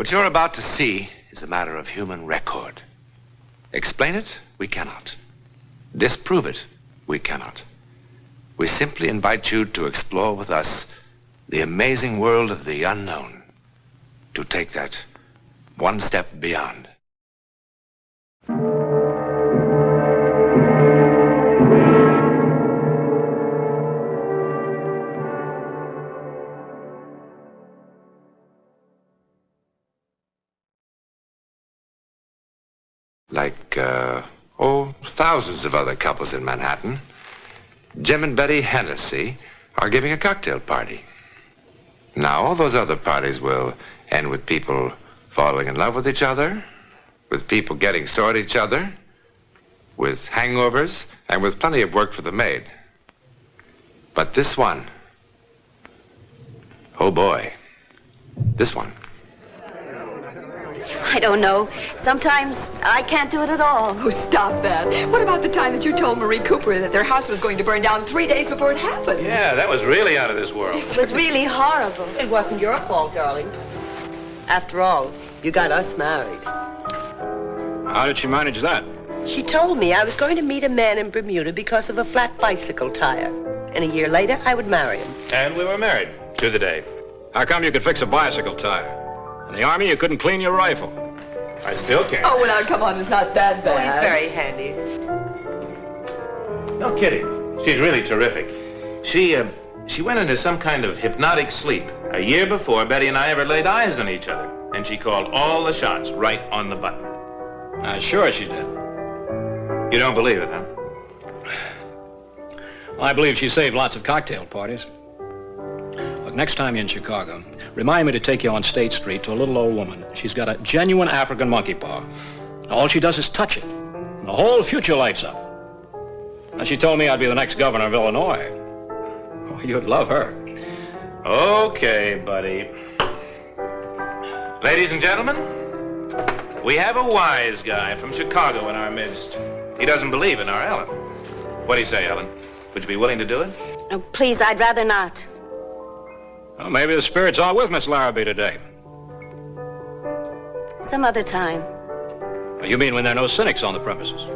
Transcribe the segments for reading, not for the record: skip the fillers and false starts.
What you're about to see is a matter of human record. Explain it, we cannot. Disprove it, we cannot. We simply invite you to explore with us the amazing world of the unknown, to take that one step beyond. Like, thousands of other couples in Manhattan, Jim and Betty Hennessy are giving a cocktail party. Now, all those other parties will end with people falling in love with each other, with people getting sore at each other, with hangovers, and with plenty of work for the maid. But this one, oh boy, this one. I don't know. Sometimes I can't do it at all. Oh, stop that. What about the time that you told Marie Cooper that their house was going to burn down 3 days before it happened? Yeah, that was really out of this world. It was really horrible. It wasn't your fault, darling. After all, you got us married. How did she manage that? She told me I was going to meet a man in Bermuda because of a flat bicycle tire. And a year later, I would marry him. And we were married to the day. How come you could fix a bicycle tire? In the Army, you couldn't clean your rifle. I still can. Oh, well, now, come on, it's not that bad. Oh, he's very handy. No kidding. She's really terrific. She went into some kind of hypnotic sleep a year before Betty and I ever laid eyes on each other. And she called all the shots right on the button. Sure she did. You don't believe it, huh? Well, I believe she saved lots of cocktail parties. Look, next time you're in Chicago, remind me to take you on State Street to a little old woman. She's got a genuine African monkey paw. All she does is touch it, and the whole future lights up. Now, she told me I'd be the next governor of Illinois. Oh, you'd love her. Okay, buddy. Ladies and gentlemen, we have a wise guy from Chicago in our midst. He doesn't believe in our Ellen. What do you say, Ellen? Would you be willing to do it? Oh, please, I'd rather not. Well, maybe the spirits are with Miss Larrabee today. Some other time. You mean when there are no cynics on the premises?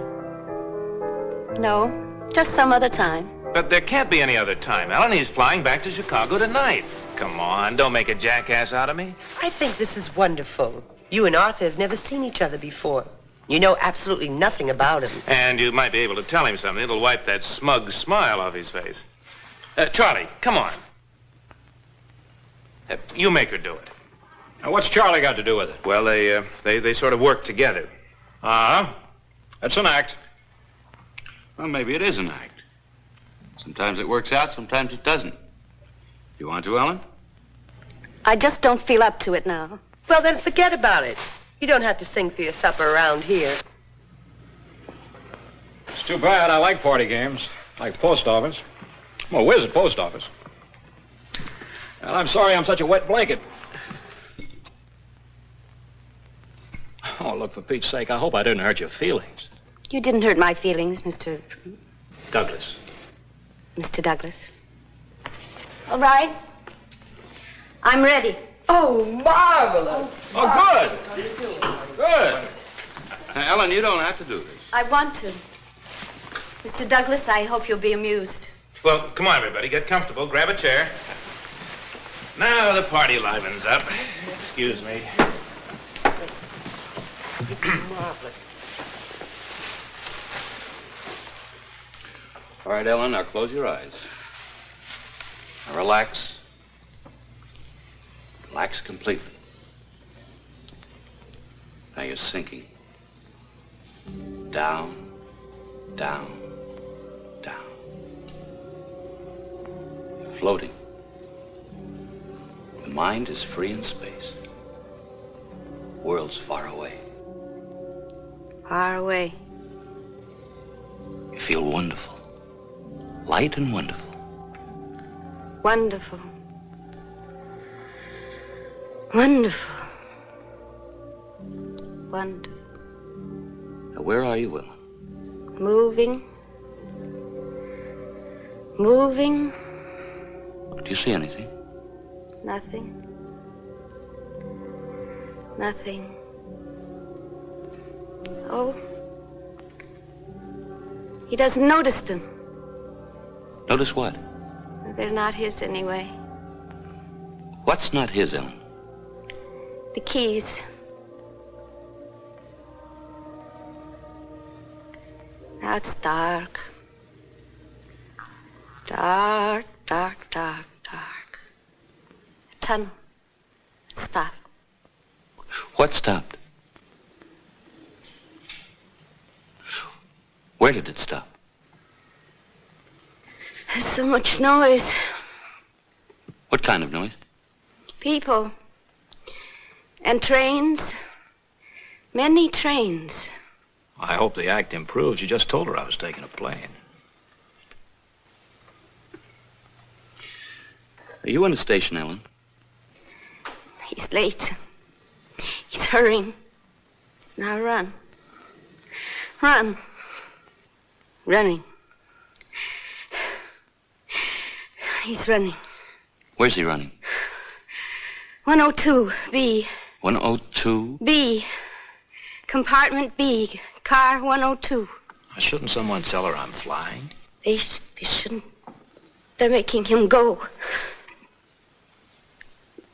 No, just some other time. But there can't be any other time, Ellen. He's flying back to Chicago tonight. Come on, don't make a jackass out of me. I think this is wonderful. You and Arthur have never seen each other before. You know absolutely nothing about him. And you might be able to tell him something. It'll wipe that smug smile off his face. Charlie, come on. You make her do it. Now, what's Charlie got to do with it? Well, they sort of work together. Uh-huh. That's an act. Well, maybe it is an act. Sometimes it works out, sometimes it doesn't. You want to, Ellen? I just don't feel up to it now. Well, then forget about it. You don't have to sing for your supper around here. It's too bad. I like party games. Like post office. I'm a whiz at post office. And I'm sorry I'm such a wet blanket. Oh, look, for Pete's sake, I hope I didn't hurt your feelings. You didn't hurt my feelings, Mr. Douglas. Mr. Douglas. All right. I'm ready. Oh, marvelous. Oh, good. Good. Now, Ellen, you don't have to do this. I want to. Mr. Douglas, I hope you'll be amused. Well, come on, everybody. Get comfortable. Grab a chair. Now the party livens up. Excuse me. Marvelous. All right, Ellen, now close your eyes. Now relax. Relax completely. Now you're sinking. Down, down, down. You're floating. The mind is free in space. Worlds far away. Far away. You feel wonderful. Light and wonderful. Wonderful. Wonderful. Wonderful. Now, where are you, Ellen? Moving. Moving. Do you see anything? Nothing. Nothing. Oh. He doesn't notice them. Notice what? They're not his anyway. What's not his, Ellen? The keys. Now it's dark. Dark, dark, dark, dark. A tunnel. Stop. What stopped? Where did it stop? There's so much noise. What kind of noise? People. And trains. Many trains. I hope the act improves. You just told her I was taking a plane. Are you in the station, Ellen? He's late. He's hurrying. Now run. Run. Running. He's running. Where's he running? 102, B. 102? B. Compartment B. Car 102. Shouldn't someone tell her I'm flying? They shouldn't. They're making him go.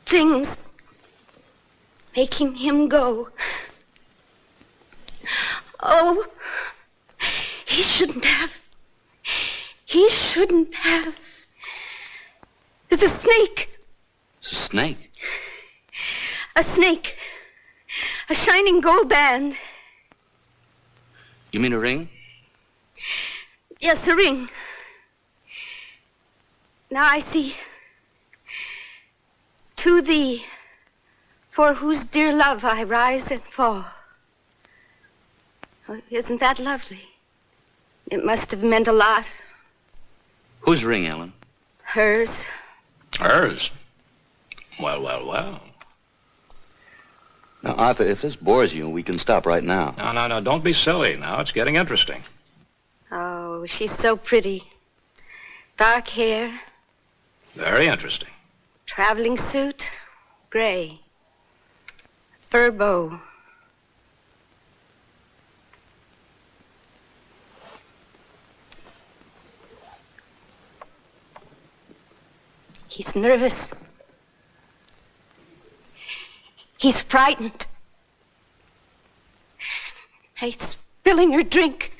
Things making him go. Oh, he shouldn't have. He shouldn't have. There's a snake. It's a snake. A snake. A shining gold band. You mean a ring? Yes, a ring. Now I see. To thee, for whose dear love I rise and fall. Oh, isn't that lovely? It must have meant a lot. Whose ring, Ellen? Hers. Hers? Well, well, well. Now, Arthur, if this bores you, we can stop right now. No, don't be silly. Now it's getting interesting. Oh, she's so pretty. Dark hair. Very interesting. Traveling suit. Gray. Fur bow. He's nervous. He's frightened. He's spilling her drink.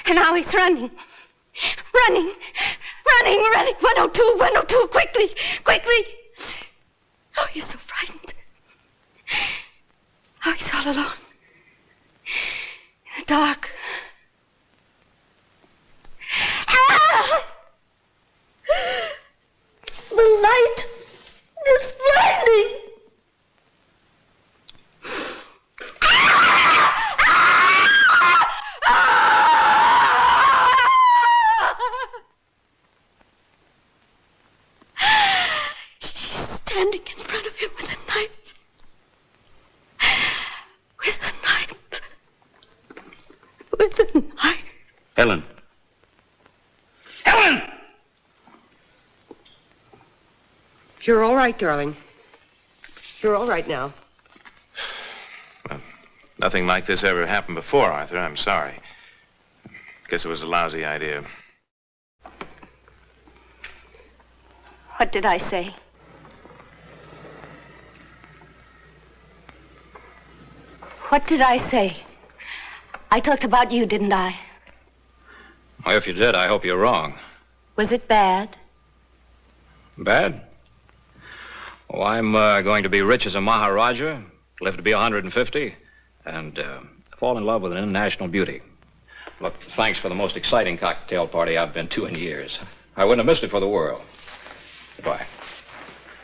And now he's running. Running. 102, quickly. Oh, he's so frightened. Oh, he's all alone. In the dark. Ah! The light is blinding. Standing in front of him with a knife. With a knife. Ellen. Ellen! You're all right, darling. You're all right now. Well, nothing like this ever happened before, Arthur. I'm sorry. Guess it was a lousy idea. What did I say? What did I say? I talked about you, didn't I? Well, if you did, I hope you're wrong. Was it bad? Bad? Oh, I'm going to be rich as a Maharaja, live to be 150, and fall in love with an international beauty. Look, thanks for the most exciting cocktail party I've been to in years. I wouldn't have missed it for the world. Goodbye.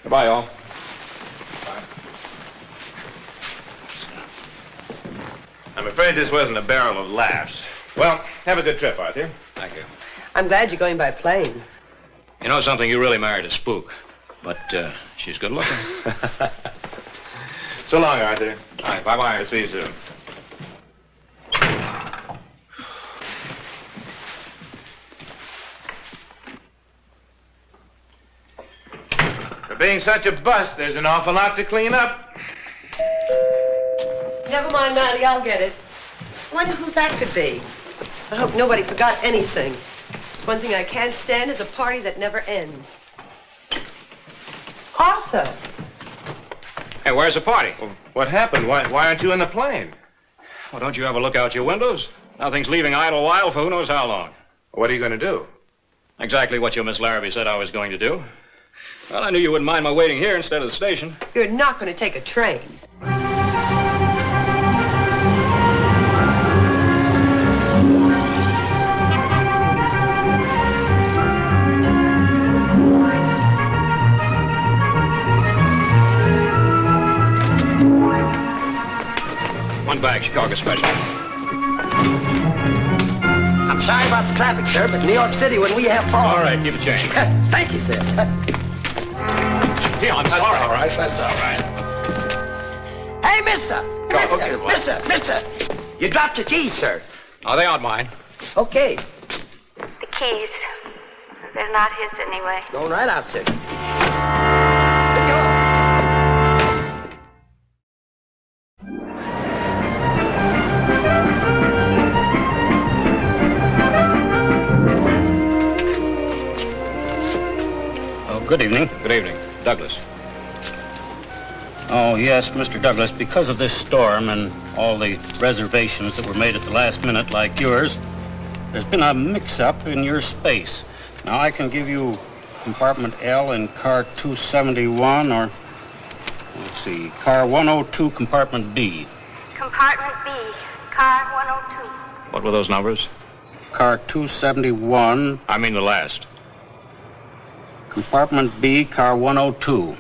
Goodbye, all. Bye. I'm afraid this wasn't a barrel of laughs. Well, have a good trip, Arthur. Thank you. I'm glad you're going by plane. You know something? You really married a spook. But she's good looking. So long, Arthur. All right, bye-bye. I'll see you soon. For being such a bust, there's an awful lot to clean up. Never mind, Maddie, I'll get it. I wonder who that could be. I hope nobody forgot anything. One thing I can't stand is a party that never ends. Arthur! Hey, where's the party? Well, what happened? Why aren't you in the plane? Well, don't you ever look out your windows? Nothing's leaving Idlewild for who knows how long. What are you going to do? Exactly what your Miss Larrabee said I was going to do. Well, I knew you wouldn't mind my waiting here instead of the station. You're not going to take a train. One bag, Chicago special. I'm sorry about the traffic, sir, but New York City, when we have fog... All right, keep the change. Thank you, sir. Gee, I'm sorry. All right, that's all right. Hey, mister! Okay, what? Mister! You dropped your keys, sir. Oh, they aren't mine. Okay. The keys. They're not his anyway. Going right out, sir. Good evening. Good evening. Douglas. Oh, yes, Mr. Douglas, because of this storm and all the reservations that were made at the last minute like yours, there's been a mix-up in your space. Now, I can give you compartment L in car 271 or, let's see, car 102, compartment B. Compartment B, car 102. What were those numbers? Car 271. I mean the last. Compartment B, car 102. Well,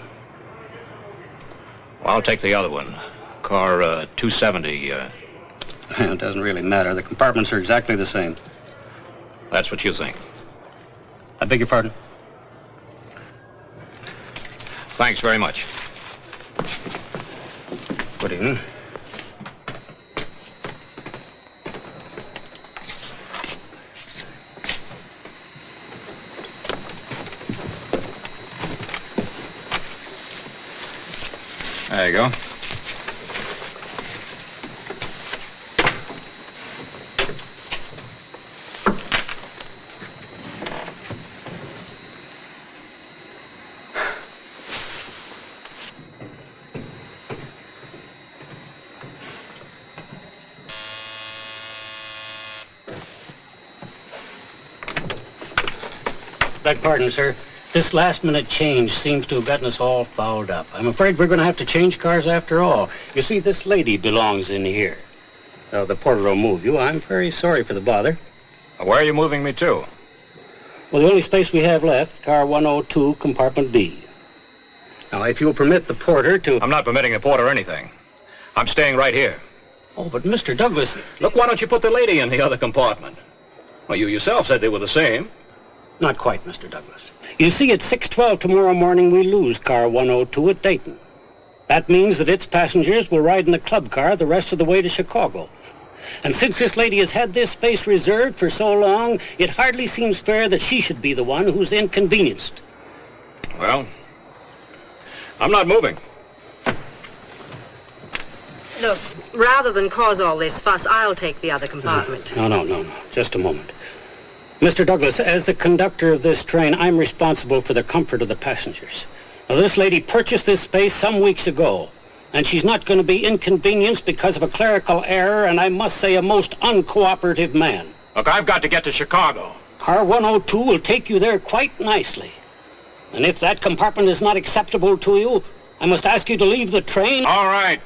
I'll take the other one. Car 270. It doesn't really matter. The compartments are exactly the same. That's what you think. I beg your pardon? Thanks very much. Good evening. There you go. Beg pardon, sir. This last-minute change seems to have gotten us all fouled up. I'm afraid we're going to have to change cars after all. You see, this lady belongs in here. The porter will move you. I'm very sorry for the bother. Where are you moving me to? Well, the only space we have left, car 102, compartment B. Now, if you'll permit the porter to... I'm not permitting the porter anything. I'm staying right here. Oh, but Mr. Douglas... Look, why don't you put the lady in the other compartment? Well, you yourself said they were the same. Not quite, Mr. Douglas. You see, at 6:12 tomorrow morning, we lose car 102 at Dayton. That means that its passengers will ride in the club car the rest of the way to Chicago. And since this lady has had this space reserved for so long, it hardly seems fair that she should be the one who's inconvenienced. Well, I'm not moving. Look, rather than cause all this fuss, I'll take the other compartment. No. Just a moment. Mr. Douglas, as the conductor of this train, I'm responsible for the comfort of the passengers. Now, this lady purchased this space some weeks ago, and she's not going to be inconvenienced because of a clerical error, and I must say a most uncooperative man. Look, I've got to get to Chicago. Car 102 will take you there quite nicely. And if that compartment is not acceptable to you, I must ask you to leave the train. All right,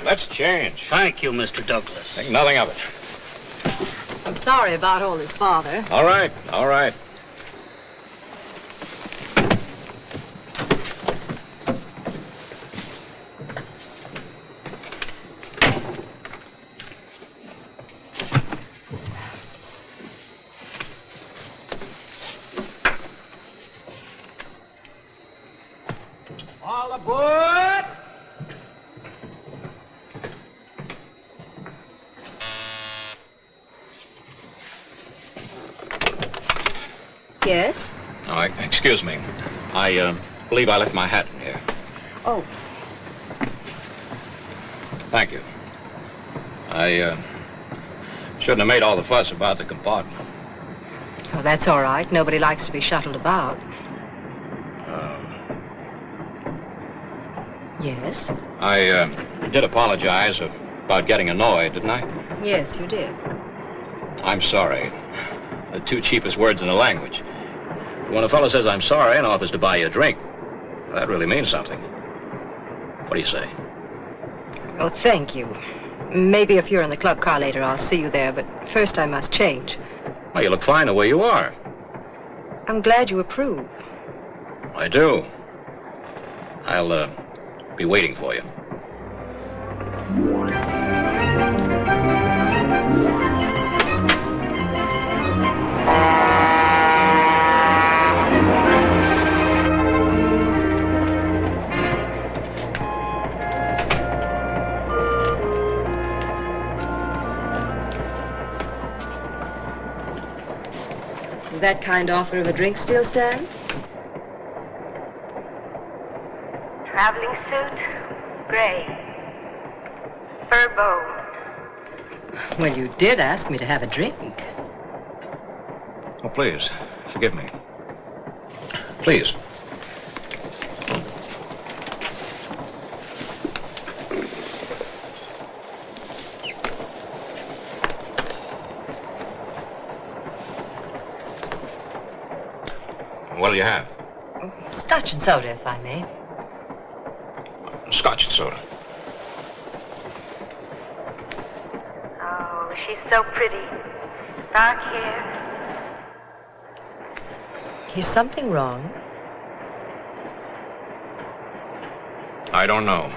let's change. Thank you, Mr. Douglas. Think nothing of it. I'm sorry about all this bother. All right. All aboard! Yes? Oh, excuse me. I believe I left my hat in here. Oh. Thank you. I shouldn't have made all the fuss about the compartment. Oh, that's all right. Nobody likes to be shuttled about. Yes? I did apologize about getting annoyed, didn't I? Yes, you did. I'm sorry. The two cheapest words in the language. When a fellow says I'm sorry and offers to buy you a drink, that really means something. What do you say? Oh, thank you. Maybe if you're in the club car later, I'll see you there, but first I must change. Well, you look fine the way you are. I'm glad you approve. I do. I'll be waiting for you. Does that kind offer of a drink still stand? Traveling suit, gray. Fur bow. Well, you did ask me to have a drink. Oh, please, forgive me. Please. What'll you have? Scotch and soda, if I may. Scotch and soda. Oh, she's so pretty. Dark hair. Is something wrong? I don't know.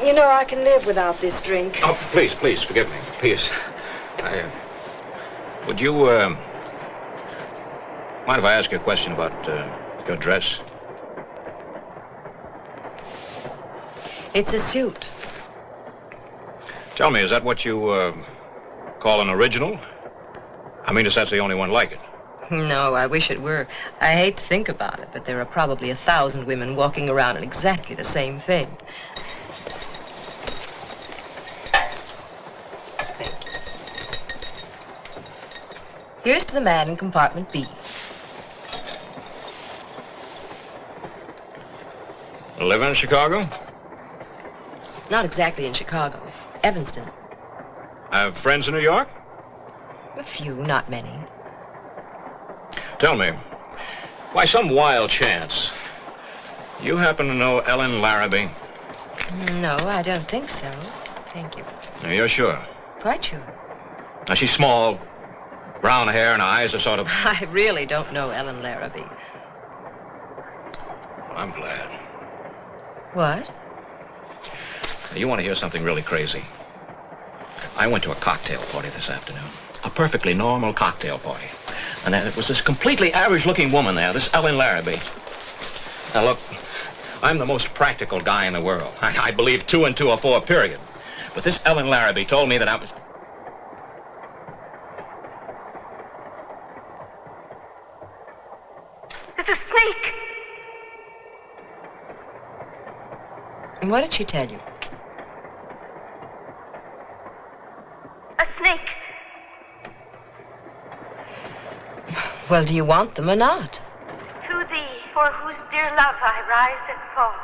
You know, I can live without this drink. Oh, please, please, forgive me. Please. Would you, mind if I ask you a question about, your dress? It's a suit. Tell me, is that what you, call an original? I mean, if that's the only one like it. No, I wish it were. I hate to think about it, but there are probably 1,000 women walking around in exactly the same thing. Here's to the man in compartment B. Live in Chicago? Not exactly in Chicago. Evanston. Have friends in New York? A few, not many. Tell me, by some wild chance, you happen to know Ellen Larrabee? No, I don't think so. Thank you. No, you're sure? Quite sure. Now, she's small, brown hair, and eyes are sort of... I really don't know Ellen Larrabee. I'm glad. What? You want to hear something really crazy? I went to a cocktail party this afternoon. A perfectly normal cocktail party. And there was this completely average-looking woman there, this Ellen Larrabee. Now, look, I'm the most practical guy in the world. I believe 2 and 2 are 4, period. But this Ellen Larrabee told me that I was... It's a snake. And what did she tell you? A snake. Well, do you want them or not? To thee, for whose dear love I rise and fall.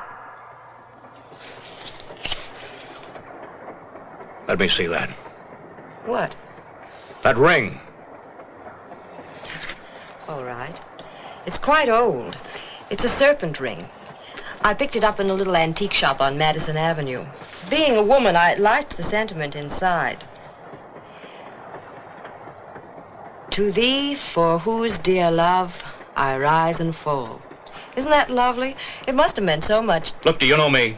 Let me see that. What? That ring. All right. It's quite old. It's a serpent ring. I picked it up in a little antique shop on Madison Avenue. Being a woman, I liked the sentiment inside. To thee, for whose dear love I rise and fall. Isn't that lovely? It must have meant so much. Look, do you know me?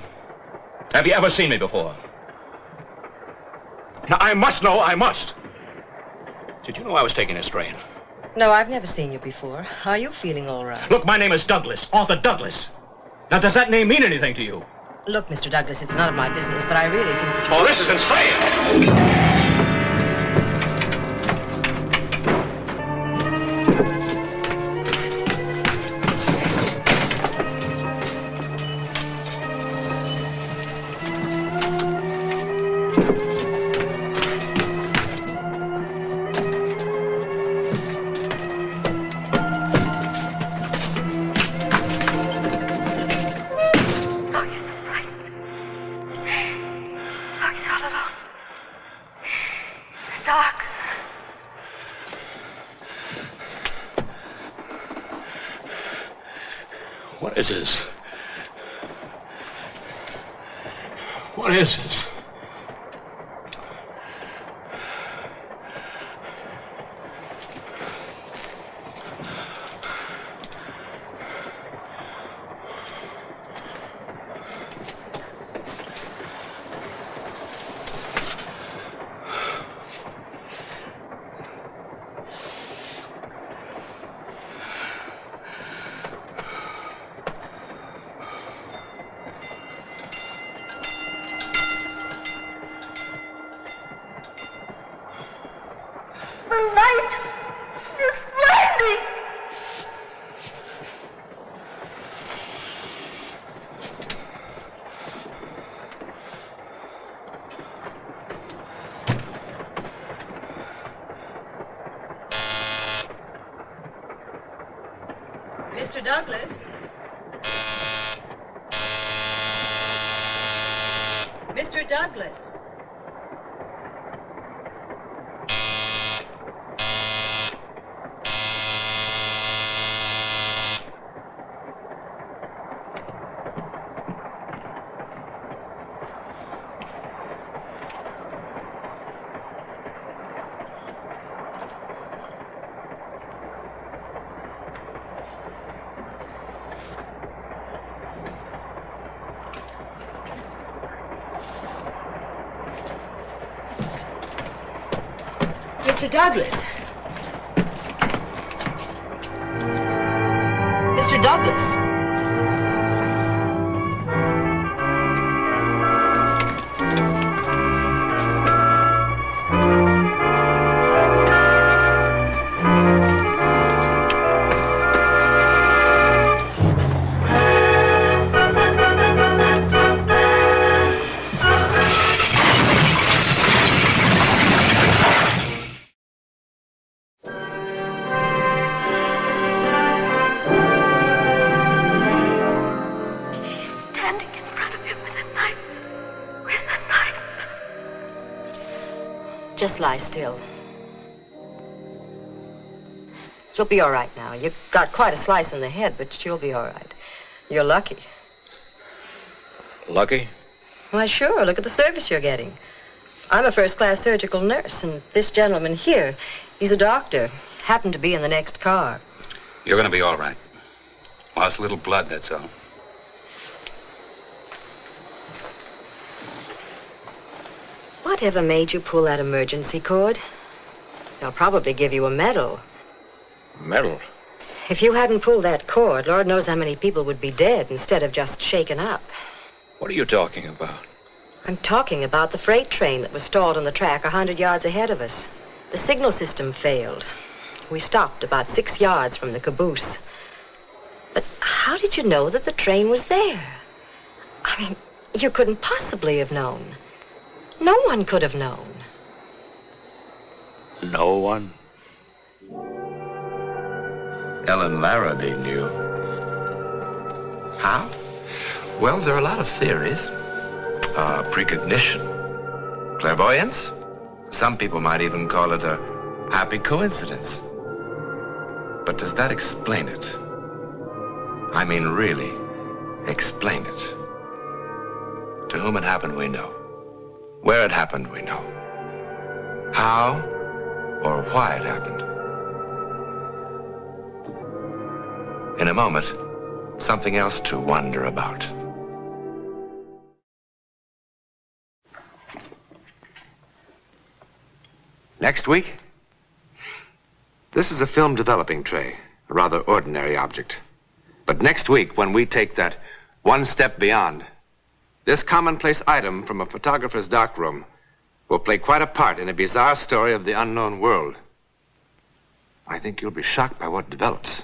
Have you ever seen me before? Now, I must know, I must. Did you know I was taking a strain? No, I've never seen you before. Are you feeling all right? Look, my name is Douglas, Arthur Douglas. Now, does that name mean anything to you? Look, Mr. Douglas, it's none of my business, but I really think that Oh, this is insane! What is this? What is this? Mr. Douglas? Mr. Douglas? Mr. Douglas. Mr. Douglas. Just lie still. You'll be all right now. You've got quite a slice in the head, but you'll be all right. You're lucky. Lucky? Why, sure. Look at the service you're getting. I'm a first-class surgical nurse, and this gentleman here, he's a doctor. Happened to be in the next car. You're going to be all right. Lost a little blood, that's all. Whatever made you pull that emergency cord? They'll probably give you a medal. Medal? If you hadn't pulled that cord, Lord knows how many people would be dead instead of just shaken up. What are you talking about? I'm talking about the freight train that was stalled on the track 100 yards ahead of us. The signal system failed. We stopped about 6 yards from the caboose. But how did you know that the train was there? I mean, you couldn't possibly have known. No one could have known. No one? Ellen Larrabee knew. How? Well, there are a lot of theories. Precognition. Clairvoyance. Some people might even call it a happy coincidence. But does that explain it? I mean, really explain it. To whom it happened, we know. Where it happened, we know. How or why it happened. In a moment, something else to wonder about. Next week? This is a film developing tray, a rather ordinary object. But next week, when we take that one step beyond, this commonplace item from a photographer's darkroom will play quite a part in a bizarre story of the unknown world. I think you'll be shocked by what develops.